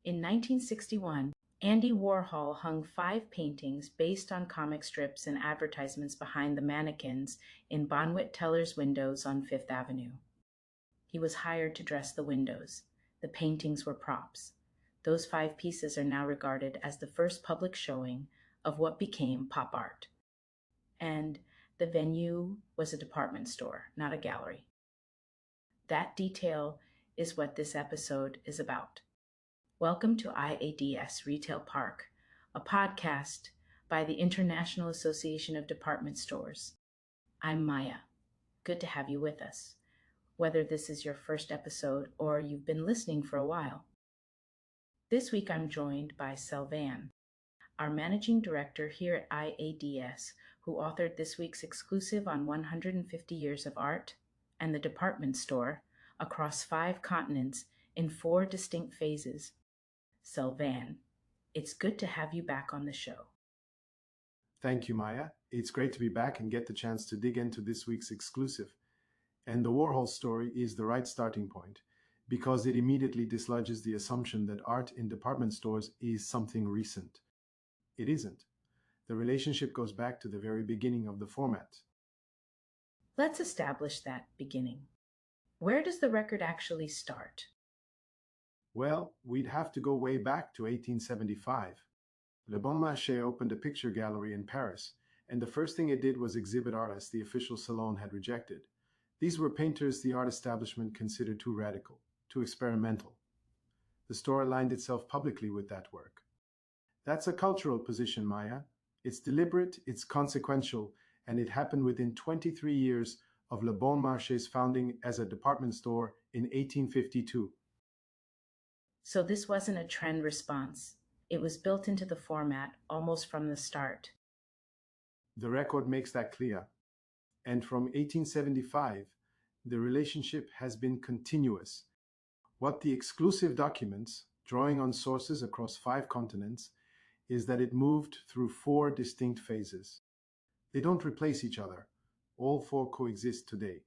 In 1961, Andy Warhol hung 5 paintings based on comic strips and advertisements behind the mannequins in Bonwit Teller's windows on Fifth Avenue. He was hired to dress the windows. The paintings were props. Those 5 pieces are now regarded as the first public showing of what became pop art. And the venue was a department store, not a gallery. That detail is what this episode is about. Welcome to IADS Retail Park, a podcast by the International Association of Department Stores. I'm Maya. Good to have you with us, whether this is your first episode or you've been listening for a while. This week I'm joined by Selvan, our managing director here at IADS, who authored this week's exclusive on 150 years of art and the department store across 5 continents in 4 distinct phases. Selvan, it's good to have you back on the show. Thank you, Maya. It's great to be back and get the chance to dig into this week's exclusive. And the Warhol story is the right starting point because it immediately dislodges the assumption that art in department stores is something recent. It isn't. The relationship goes back to the very beginning of the format. Let's establish that beginning. Where does the record actually start? Well, we'd have to go way back to 1875. Le Bon Marché opened a picture gallery in Paris, and the first thing it did was exhibit artists the official salon had rejected. These were painters the art establishment considered too radical, too experimental. The store aligned itself publicly with that work. That's a cultural position, Maya. It's deliberate, it's consequential, and it happened within 23 years of Le Bon Marché's founding as a department store in 1852. So this wasn't a trend response. It was built into the format almost from the start. The record makes that clear. And from 1875, the relationship has been continuous. What the exclusive documents, drawing on sources across 5 continents, is that it moved through 4 distinct phases. They don't replace each other. All 4 coexist today.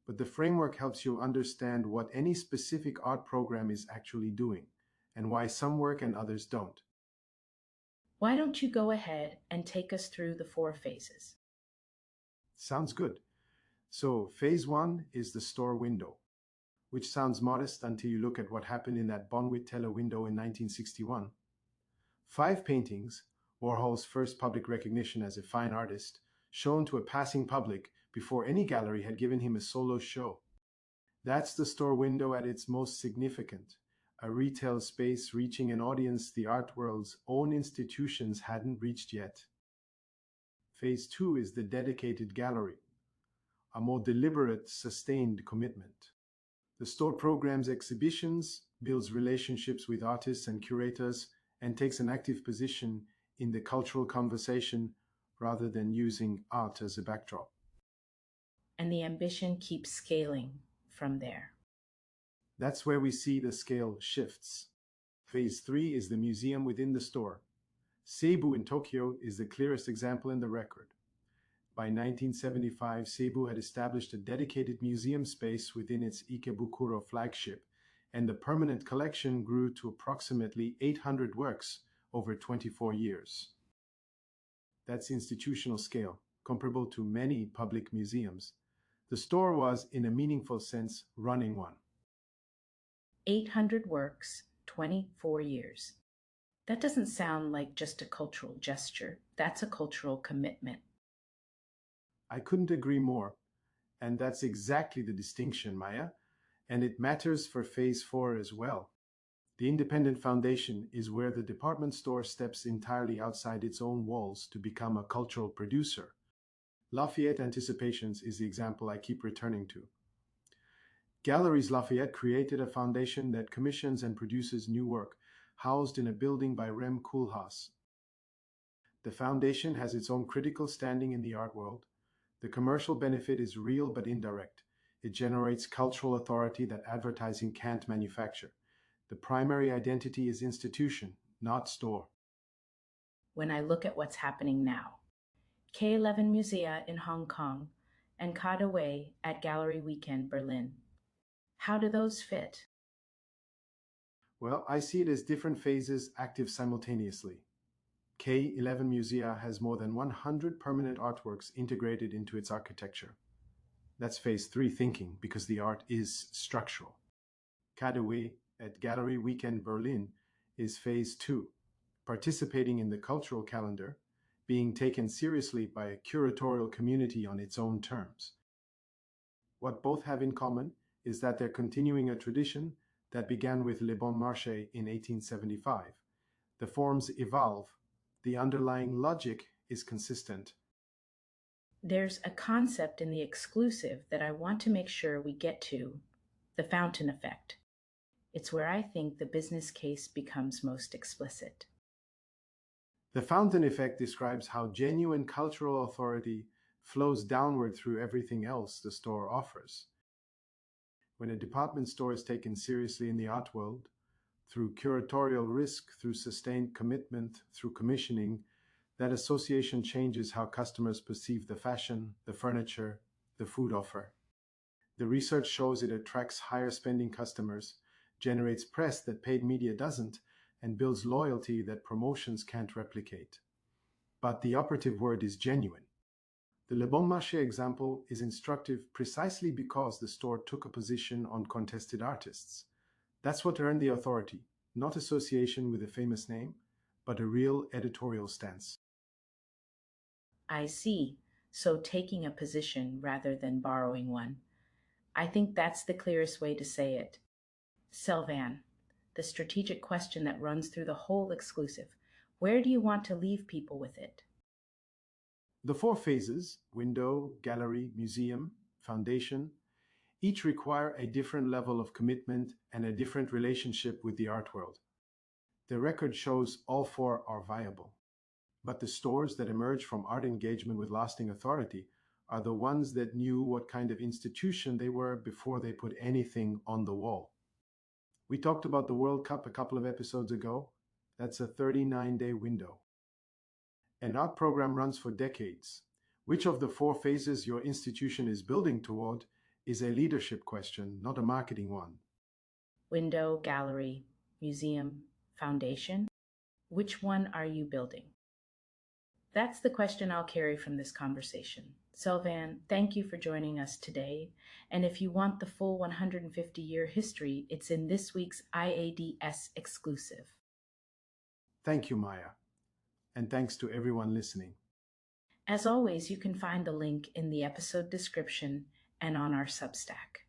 But the framework helps you understand what any specific art program is actually doing, and why some work and others don't. Why don't you go ahead and take us through the 4 phases? Sounds good. So, phase 1 is the store window, which sounds modest until you look at what happened in that Bonwit Teller window in 1961. 5 paintings, Warhol's first public recognition as a fine artist, shown to a passing public before any gallery had given him a solo show. That's the store window at its most significant, a retail space reaching an audience the art world's own institutions hadn't reached yet. Phase 2 is the dedicated gallery, a more deliberate, sustained commitment. The store programs exhibitions, builds relationships with artists and curators, and takes an active position in the cultural conversation rather than using art as a backdrop. And the ambition keeps scaling from there. That's where we see the scale shifts. Phase 3 is the museum within the store. Seibu in Tokyo is the clearest example in the record. By 1975, Seibu had established a dedicated museum space within its Ikebukuro flagship, and the permanent collection grew to approximately 800 works over 24 years. That's institutional scale, comparable to many public museums. The store was, in a meaningful sense, running one. 800 works, 24 years. That doesn't sound like just a cultural gesture. That's a cultural commitment. I couldn't agree more. And that's exactly the distinction, Maya. And it matters for phase 4 as well. The independent foundation is where the department store steps entirely outside its own walls to become a cultural producer. Lafayette Anticipations is the example I keep returning to. Galleries Lafayette created a foundation that commissions and produces new work, housed in a building by Rem Koolhaas. The foundation has its own critical standing in the art world. The commercial benefit is real but indirect. It generates cultural authority that advertising can't manufacture. The primary identity is institution, not store. When I look at what's happening now, K11 Musea in Hong Kong and Kada Wei at Gallery Weekend Berlin, how do those fit? Well, I see it as different phases active simultaneously. K11 Musea has more than 100 permanent artworks integrated into its architecture. That's phase 3 thinking because the art is structural. Kadewey at Gallery Weekend Berlin is phase 2, participating in the cultural calendar, being taken seriously by a curatorial community on its own terms. What both have in common is that they're continuing a tradition that began with Le Bon Marché in 1875. The forms evolve, the underlying logic is consistent. There's a concept in the exclusive that I want to make sure we get to, the fountain effect. It's where I think the business case becomes most explicit. The fountain effect describes how genuine cultural authority flows downward through everything else the store offers. When a department store is taken seriously in the art world, through curatorial risk, through sustained commitment, through commissioning, that association changes how customers perceive the fashion, the furniture, the food offer. The research shows it attracts higher spending customers, generates press that paid media doesn't, and builds loyalty that promotions can't replicate. But the operative word is genuine. The Le Bon Marché example is instructive precisely because the store took a position on contested artists. That's what earned the authority, not association with a famous name, but a real editorial stance. I see. So taking a position rather than borrowing one. I think that's the clearest way to say it. Selvan, the strategic question that runs through the whole exclusive. Where do you want to leave people with it? The 4 phases, window, gallery, museum, foundation, each require a different level of commitment and a different relationship with the art world. The record shows all 4 are viable. But the stores that emerge from art engagement with lasting authority are the ones that knew what kind of institution they were before they put anything on the wall. We talked about the World Cup a couple of episodes ago. That's a 39-day window. An art program runs for decades. Which of the 4 phases your institution is building toward is a leadership question, not a marketing one. Window, gallery, museum, foundation? Which one are you building? That's the question I'll carry from this conversation. Selvan, thank you for joining us today. And if you want the full 150-year history, it's in this week's IADS exclusive. Thank you, Maya. And thanks to everyone listening. As always, you can find the link in the episode description and on our Substack.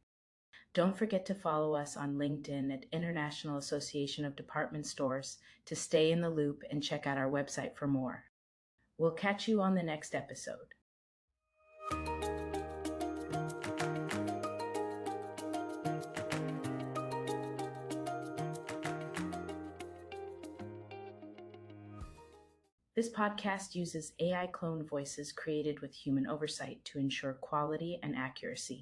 Don't forget to follow us on LinkedIn at International Association of Department Stores to stay in the loop and check out our website for more. We'll catch you on the next episode. This podcast uses AI clone voices created with human oversight to ensure quality and accuracy.